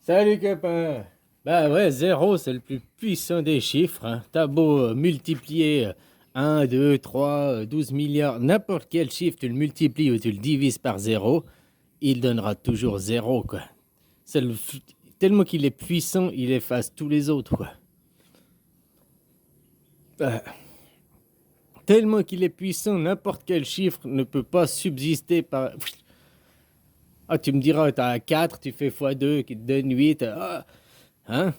Salut copain! Bah ouais, zéro, c'est le plus puissant des chiffres, hein. T'as beau multiplier 1, 2, 3, 12 milliards, n'importe quel chiffre, tu le multiplies ou tu le divises par zéro, il donnera toujours zéro, quoi. C'est le f- Tellement qu'il est puissant, il efface tous les autres, quoi. Bah, tellement qu'il est puissant, n'importe quel chiffre ne peut pas subsister par... Ah, tu me diras, t'as 4, tu fais x2 qui te donne 8. Ah, hein?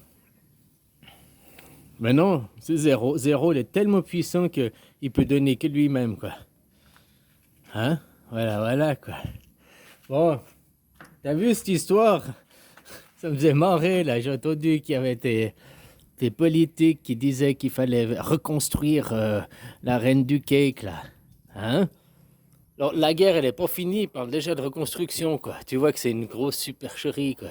Mais non, c'est zéro. Zéro, il est tellement puissant que il peut donner que lui-même, quoi. Hein? Voilà, voilà, quoi. Bon, t'as vu cette histoire? Ça me faisait marrer, là. J'ai entendu qu'il y avait des politiques qui disaient qu'il fallait reconstruire la reine du cake, là. Hein? Alors, la guerre, elle est pas finie. Ils parlent déjà de reconstruction, quoi. Tu vois que c'est une grosse supercherie, quoi.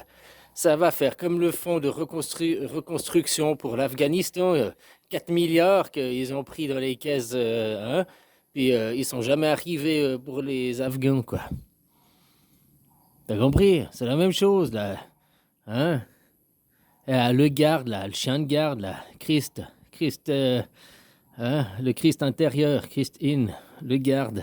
Ça va faire comme le fonds de reconstruction pour l'Afghanistan. 4 milliards qu'ils ont pris dans les caisses, hein, puis ils sont jamais arrivés pour les Afghans, quoi. T'as compris? C'est la même chose, là. Hein? Le garde, là, le chien de garde, là. Christ, hein, le Christ intérieur, Christ in, le garde.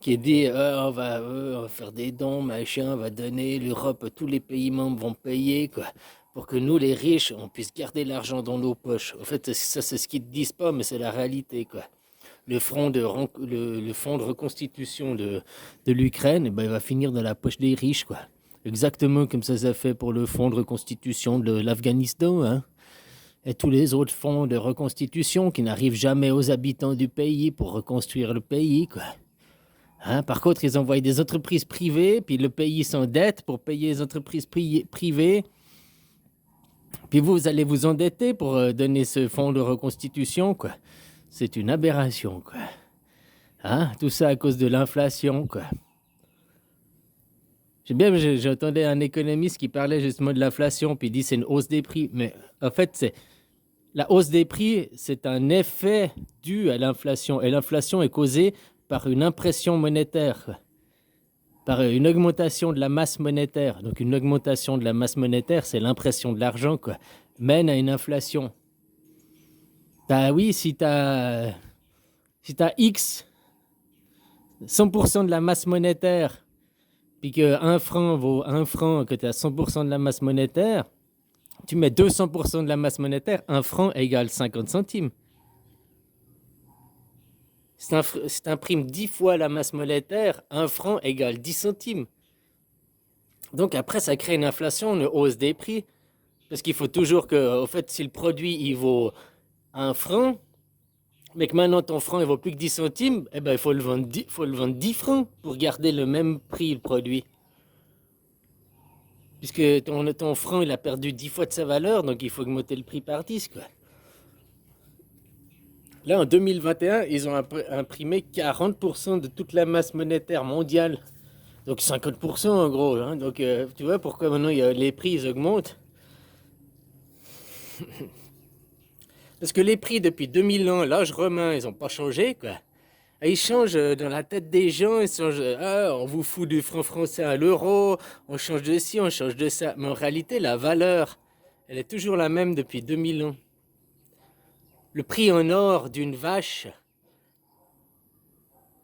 Qui dit on va faire des dons, machin, on va donner, l'Europe, tous les pays membres vont payer, quoi, pour que nous, les riches, on puisse garder l'argent dans nos poches. En fait, ça, c'est ce qu'ils ne disent pas, mais c'est la réalité, quoi. Le fonds de reconstitution de l'Ukraine, eh ben, il va finir dans la poche des riches, quoi. Exactement comme ça s'est fait pour le fonds de reconstitution de l'Afghanistan, hein. Et tous les autres fonds de reconstitution qui n'arrivent jamais aux habitants du pays pour reconstruire le pays, quoi. Hein, par contre, ils envoient des entreprises privées, puis le pays s'endette pour payer les entreprises privées. Puis vous allez vous endetter pour donner ce fonds de reconstitution, quoi. C'est une aberration, quoi. Hein? Tout ça à cause de l'inflation, quoi. J'entendais un économiste qui parlait justement de l'inflation, puis il dit c'est une hausse des prix. Mais en fait, la hausse des prix, c'est un effet dû à l'inflation. Et l'inflation est causée par une impression monétaire, quoi. Par une augmentation de la masse monétaire. Donc une augmentation de la masse monétaire, c'est l'impression de l'argent, quoi, mène à une inflation. Oui, si t'as X, 100% de la masse monétaire, puis que un franc vaut un franc, que tu as 100% de la masse monétaire, tu mets 200% de la masse monétaire, un franc égale 50 centimes. Si tu imprimes 10 fois la masse monétaire, un franc égale 10 centimes. Donc après, ça crée une inflation, une hausse des prix. Parce qu'il faut toujours que, au fait, si le produit il vaut un franc, mais que maintenant ton franc il vaut plus que 10 centimes, eh ben il faut le vendre 10 francs pour garder le même prix le produit. Puisque ton franc il a perdu 10 fois de sa valeur, donc il faut augmenter le prix par 10, quoi. Là en 2021, ils ont imprimé 40% de toute la masse monétaire mondiale. Donc 50% en gros, hein. Donc tu vois pourquoi maintenant les prix ils augmentent. Parce que les prix depuis 2000 ans, l'âge romain, ils n'ont pas changé, quoi. Et ils changent dans la tête des gens, ils changent, on vous fout du franc français à l'euro, on change de ci, on change de ça. Mais en réalité, la valeur, elle est toujours la même depuis 2000 ans. Le prix en or d'une vache,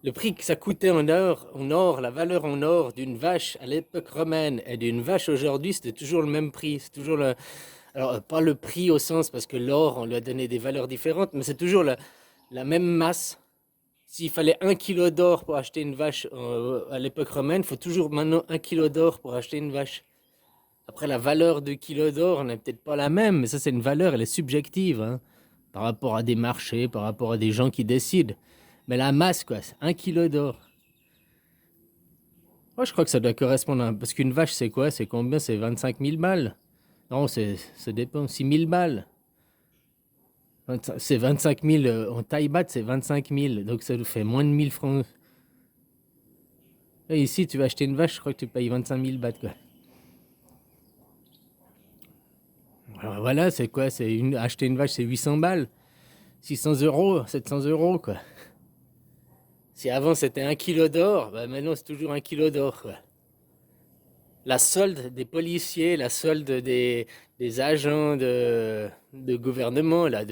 le prix que ça coûtait en or, la valeur en or d'une vache à l'époque romaine et d'une vache aujourd'hui, c'était toujours le même prix. C'est toujours le, alors pas le prix au sens parce que l'or, on lui a donné des valeurs différentes, mais c'est toujours la même masse. S'il fallait 1 kilo d'or pour acheter une vache à l'époque romaine, il faut toujours maintenant 1 kilo d'or pour acheter une vache. Après, la valeur de kilo d'or n'est peut-être pas la même, mais ça, c'est une valeur, elle est subjective, hein, par rapport à des marchés, par rapport à des gens qui décident. Mais la masse, quoi, c'est 1 kilo d'or. Moi, je crois que ça doit correspondre à... Parce qu'une vache, c'est quoi? C'est combien? C'est 25 000 balles. Non, ça dépend. 6 000 balles. C'est 25 000. En taille batte, c'est 25 000. Donc, ça nous fait moins de 1 000 francs. Et ici, tu vas acheter une vache, je crois que tu payes 25 000 bahts, quoi. Alors voilà, c'est quoi? Acheter une vache, c'est 800 balles. 600 euros, 700 euros, quoi. Si avant c'était 1 kilo d'or, bah maintenant c'est toujours 1 kilo d'or, quoi. La solde des policiers, la solde des agents de gouvernement, là,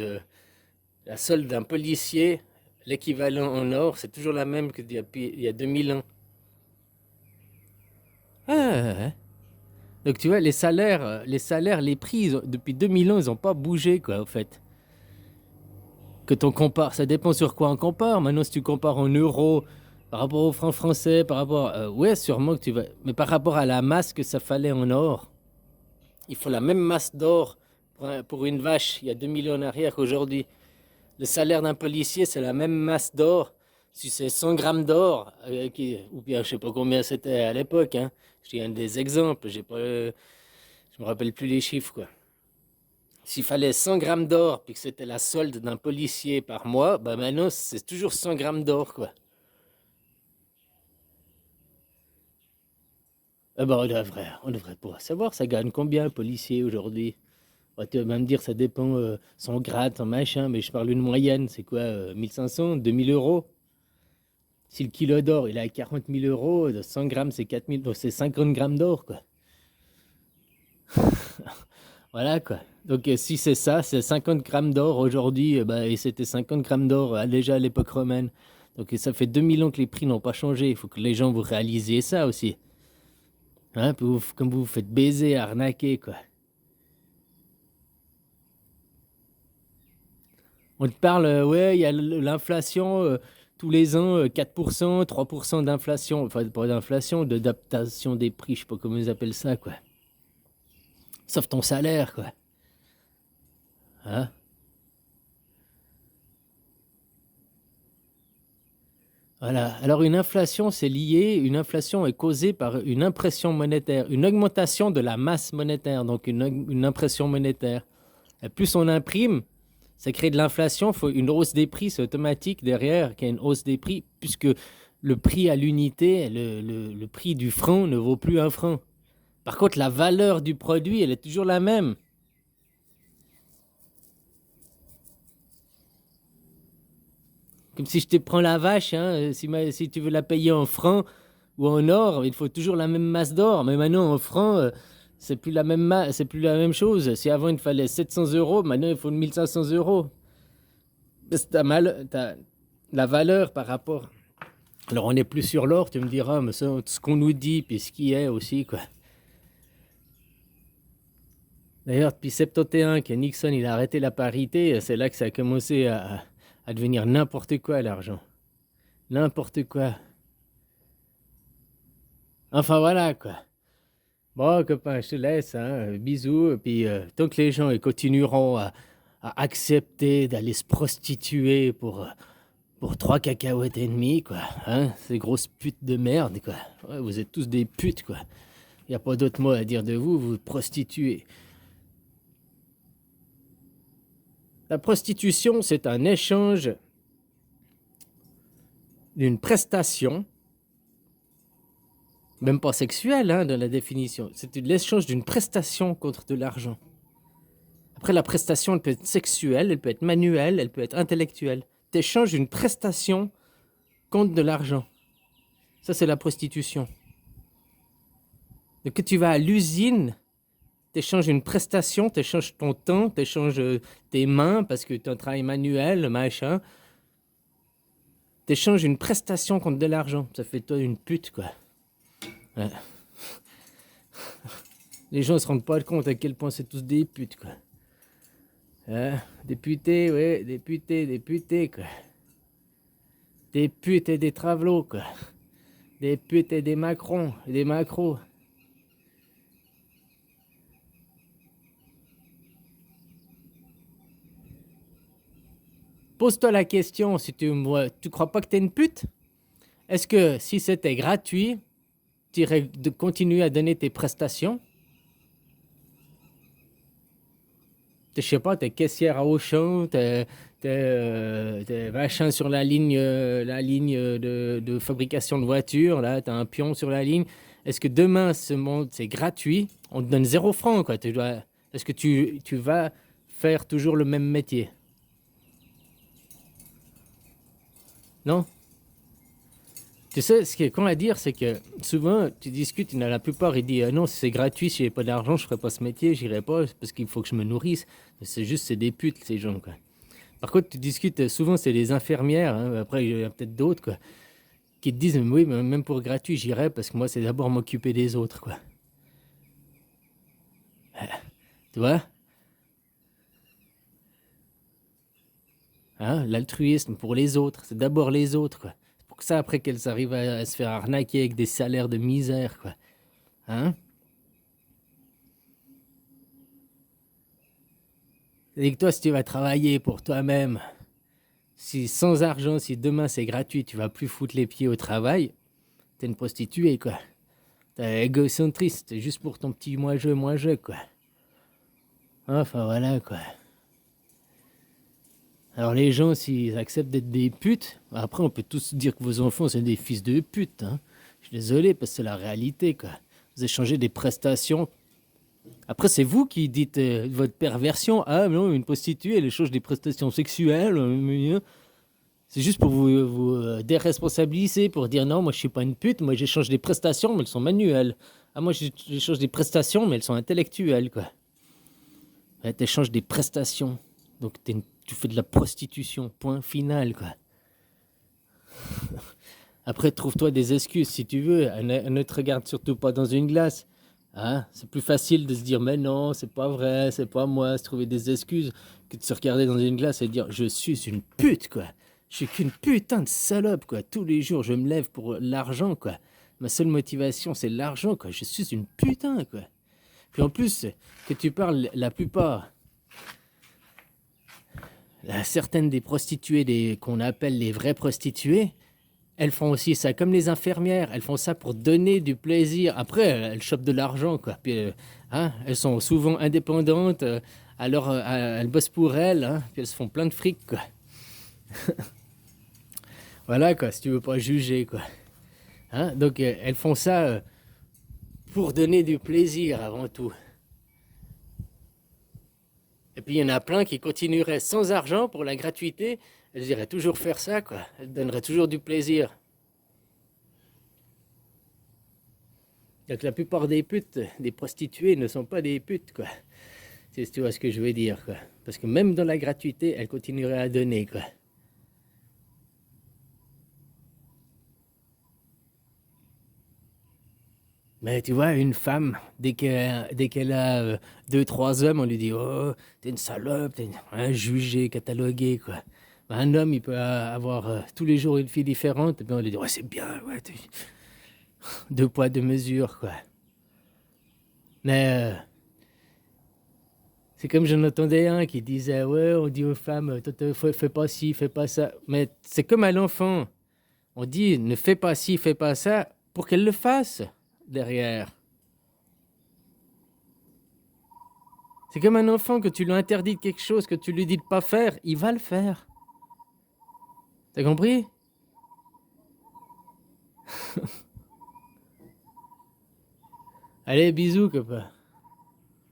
la solde d'un policier, l'équivalent en or, c'est toujours la même qu'il y a 2000 ans. Ah, ouais, ouais. Donc tu vois, les prix, depuis 2000 ans, ils n'ont pas bougé, quoi, au fait. Que on compare, ça dépend sur quoi on compare. Maintenant, si tu compares en euros, par rapport au franc français, par rapport... ouais, sûrement que tu vas... Mais par rapport à la masse que ça fallait en or, il faut la même masse d'or pour une vache il y a 2000 ans en arrière qu'aujourd'hui. Le salaire d'un policier, c'est la même masse d'or. Si c'est 100 grammes d'or, ou bien je sais pas combien c'était à l'époque, hein. Je dis un des exemples, je me rappelle plus les chiffres, quoi. S'il fallait 100 grammes d'or, puis que c'était la solde d'un policier par mois, bah maintenant c'est toujours 100 grammes d'or, quoi. Eh ben, on devrait pas savoir, ça gagne combien un policier aujourd'hui? Bah, tu vas même dire, ça dépend, son grade, son machin, mais je parle d'une moyenne, c'est quoi, 1500, 2000 euros? Si le kilo d'or, il est à 40 000 euros, de 100 grammes, c'est 4000, donc c'est 50 grammes d'or, quoi. Voilà, quoi. Donc, si c'est ça, c'est 50 grammes d'or aujourd'hui, bah, et c'était 50 grammes d'or déjà à l'époque romaine. Donc, ça fait 2000 ans que les prix n'ont pas changé. Il faut que les gens vous réalisiez ça aussi. Hein, puis comme vous vous faites baiser, arnaquer, quoi. On te parle, ouais, il y a l'inflation, tous les ans, 4%, 3% d'inflation, enfin, pas d'inflation, d'adaptation des prix, je sais pas comment ils appellent ça, quoi. Sauf ton salaire, quoi. Hein? Voilà. Alors une inflation est causée par une impression monétaire, une augmentation de la masse monétaire, donc une impression monétaire. Et plus on imprime, ça crée de l'inflation, il faut une hausse des prix, c'est automatique derrière qu'il y a une hausse des prix, puisque le prix à l'unité, le prix du franc ne vaut plus un franc. Par contre, la valeur du produit, elle est toujours la même. Comme si je te prends la vache, hein, si tu veux la payer en francs ou en or, il faut toujours la même masse d'or. Mais maintenant, en francs, c'est plus la c'est plus la même chose. Si avant il fallait 700 euros, maintenant il faut 1500 euros. T'as la valeur par rapport. Alors on n'est plus sur l'or, tu me diras, mais ça, ce qu'on nous dit, puis ce qui est aussi, quoi. D'ailleurs, depuis 71, que Nixon il a arrêté la parité, c'est là que ça a commencé à devenir n'importe quoi, l'argent. N'importe quoi. Enfin voilà, quoi. Bon, copain, je te laisse, hein. Bisous. Et puis, tant que les gens ils continueront à accepter d'aller se prostituer pour 3 cacahuètes et demie, quoi. Hein, ces grosses putes de merde, quoi. Ouais, vous êtes tous des putes, quoi. Il n'y a pas d'autre mot à dire de vous, vous prostituez. La prostitution, c'est un échange d'une prestation, même pas sexuelle, hein, dans la définition. C'est l'échange d'une prestation contre de l'argent. Après, la prestation, elle peut être sexuelle, elle peut être manuelle, elle peut être intellectuelle. Tu échanges une prestation contre de l'argent. Ça, c'est la prostitution. Donc, que tu vas à l'usine, tu échanges une prestation, tu échanges ton temps, tu échanges tes mains parce que tu as un travail manuel, machin. Tu échanges une prestation contre de l'argent. Ça fait toi une pute, quoi. Ouais. Les gens ne se rendent pas compte à quel point c'est tous des putes, quoi. Députés, ouais, députés, quoi. Des putes et des travelots, quoi. Des putes et des Macron, et des macros. Pose-toi la question, si tu crois pas que t'es une pute? Est-ce que si c'était gratuit, tu irais de continuer à donner tes prestations? Je sais pas, t'es caissière à Auchan, t'es machin sur la ligne de fabrication de voitures, là, t'as un pion sur la ligne. Est-ce que demain, ce monde, c'est gratuit? On te donne 0 franc, quoi. Est-ce que tu vas faire toujours le même métier? Non? Tu sais, ce qui est con à dire, c'est que souvent, tu discutes, il y en a la plupart, ils disent non, si c'est gratuit, si j'ai pas d'argent, je ferai pas ce métier, j'irai pas, parce qu'il faut que je me nourrisse. C'est juste, c'est des putes, ces gens, quoi. Par contre, tu discutes, souvent, c'est des infirmières, hein, après, il y a peut-être d'autres, quoi, qui te disent, oui, mais même pour gratuit, j'irai, parce que moi, c'est d'abord m'occuper des autres, quoi. Tu vois? Hein, l'altruisme pour les autres, c'est d'abord les autres, quoi. C'est pour ça, après, qu'elles arrivent à se faire arnaquer avec des salaires de misère, quoi. Hein? Et que toi, si tu vas travailler pour toi-même, si sans argent, si demain c'est gratuit, tu vas plus foutre les pieds au travail, t'es une prostituée, quoi. T'es égocentriste, c'est juste pour ton petit moi-je, quoi. Enfin, voilà, quoi. Alors les gens, s'ils acceptent d'être des putes, après on peut tous dire que vos enfants c'est des fils de pute, hein. Je suis désolé parce que c'est la réalité, quoi. Vous échangez des prestations. Après c'est vous qui dites votre perversion. Ah non, une prostituée elle échange des prestations sexuelles. C'est juste pour vous déresponsabiliser, pour dire non, moi je suis pas une pute, moi j'échange des prestations mais elles sont manuelles. Ah moi j'échange des prestations mais elles sont intellectuelles, quoi. Ouais, t'échanges des prestations. Donc tu fais de la prostitution, point final, quoi. Après, trouve-toi des excuses si tu veux. Ne te regarde surtout pas dans une glace. Hein, c'est plus facile de se dire mais non, c'est pas vrai, c'est pas moi, se trouver des excuses, que de se regarder dans une glace et dire je suis une pute, quoi. Je suis qu'une putain de salope, quoi. Tous les jours, je me lève pour l'argent, quoi. Ma seule motivation, c'est l'argent, quoi. Je suis une putain, quoi. Puis en plus, que tu parles, la plupart, certaines des prostituées qu'on appelle les vraies prostituées, elles font aussi ça comme les infirmières. Elles font ça pour donner du plaisir. Après, elles chopent de l'argent, quoi. Puis, hein, elles sont souvent indépendantes. Alors, elles bossent pour elles. Hein, puis elles se font plein de fric, quoi. Voilà, quoi, si tu veux pas juger, quoi. Hein, donc, elles font ça pour donner du plaisir avant tout. Et puis, il y en a plein qui continueraient sans argent pour la gratuité. Elles iraient toujours faire ça, quoi. Elles donneraient toujours du plaisir. Donc la plupart des putes, des prostituées ne sont pas des putes, quoi. Si tu vois ce que je veux dire, quoi. Parce que même dans la gratuité, elles continueraient à donner, quoi. Mais tu vois, une femme, dès qu'elle a deux, trois hommes, on lui dit oh, t'es une salope, t'es jugé, catalogué, quoi. Un homme, il peut avoir tous les jours une fille différente, et puis on lui dit ouais, c'est bien, ouais, deux poids, deux mesures, quoi. Mais c'est comme j'en entendais un qui disait ouais, on dit aux femmes, fais pas ci, fais pas ça. Mais c'est comme à l'enfant. On dit ne fais pas ci, fais pas ça pour qu'elle le fasse derrière. C'est comme un enfant que tu lui interdis de quelque chose, que tu lui dis de pas faire, il va le faire. T'as compris? Allez, bisous, copain.